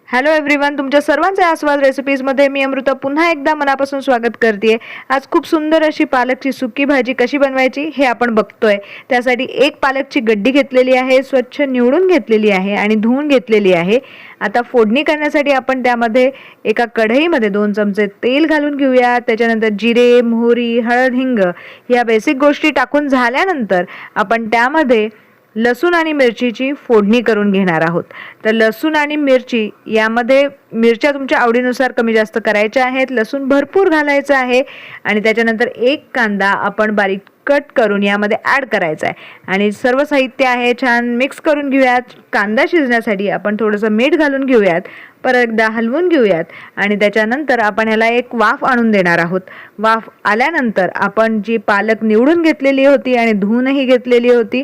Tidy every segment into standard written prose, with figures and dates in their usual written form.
Hello everyone, तुमच्या सर्वांचे आस्वाद रेसिपीजमध्ये मी अमृता पुन्हा एकदा मनापासून स्वागत करते। आज खूप सुंदर अशी पालकची सुकी भाजी कशी बनवायची हे आपण बघतोय। त्यासाठी एक पालकची गड्डी घेतलेली आहे, स्वच्छ निवडून घेतलेली आहे आणि धुवून घेतलेली आहे। आता फोडणी करण्यासाठी आपण त्यामध्ये एका कढईमध्ये 2 चमचे तेल घालून घेऊया। त्याच्यानंतर जिरे, मोहरी, हळद, हिंग या बेसिक गोष्टी टाकून झाल्यानंतर आपण त्यामध्ये लसूण आणि मिरचीची फोडणी करून घेणार आहोत। तर लसूण आणि मिरची यामध्ये मिरच्या तुमच्या आवडीनुसार कमी जास्त करायच्या आहेत, लसूण भरपूर घालायचा आहे आणि त्याच्यानंतर एक कांदा आपण बारीक कट करून यामध्ये ॲड करायचा आहे आणि सर्व साहित्य आहे छान मिक्स करून घेऊयात। कांदा शिजण्यासाठी आपण थोडंसं मीठ घालून घेऊयात, परत एकदा हलवून घेऊयात आणि त्याच्यानंतर आपण ह्याला एक वाफ आणून देणार आहोत। वाफ आल्यानंतर आपण जी पालक निवडून घेतलेली होती आणि धुवूनही घेतलेली होती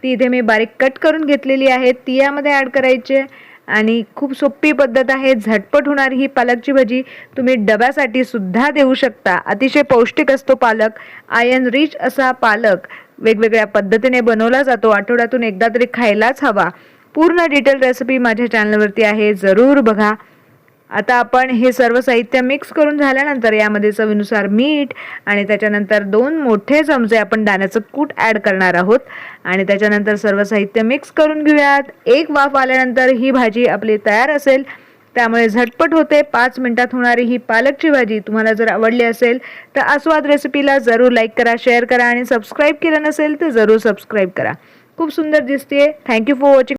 ती इथे मी बारीक कट करून घेतलेली आहे, ती यामध्ये ॲड करायची आणि खूप सोपी पद्धत आहे। झटपट होणारी ही पालकची भाजी तुम्ही डब्यासाठी सुद्धा देऊ शकता। अतिशय पौष्टिक असतो पालक, आयर्न रिच असा पालक वेगवेगळ्या पद्धतीने बनवला जातो, आठवड्यातून एकदा तरी खायलाच हवा। पूर्ण डिटेल रेसिपी माझ्या चॅनलवरती आहे, जरूर बघा। आता आपण हे सर्व साहित्य मिक्स करून झाल्यानंतर यामध्ये चवीनुसार मीठ आणि त्याच्यानंतर 2 मोठे चमचे आपण दाण्याचं कूट ॲड करणार आहोत आणि त्याच्यानंतर सर्व साहित्य मिक्स करून घेऊयात। एक वाफ आल्यानंतर ही भाजी आपली तयार असेल, त्यामुळे झटपट होते। 5 मिनिटात होणारी ही पालकची भाजी तुम्हाला जर आवडली असेल तर आस्वाद रेसिपीला जरूर लाईक करा, शेअर करा आणि सबस्क्राईब केलं नसेल तर जरूर सबस्क्राईब करा। खूप सुंदर दिसते। Thank you for watching.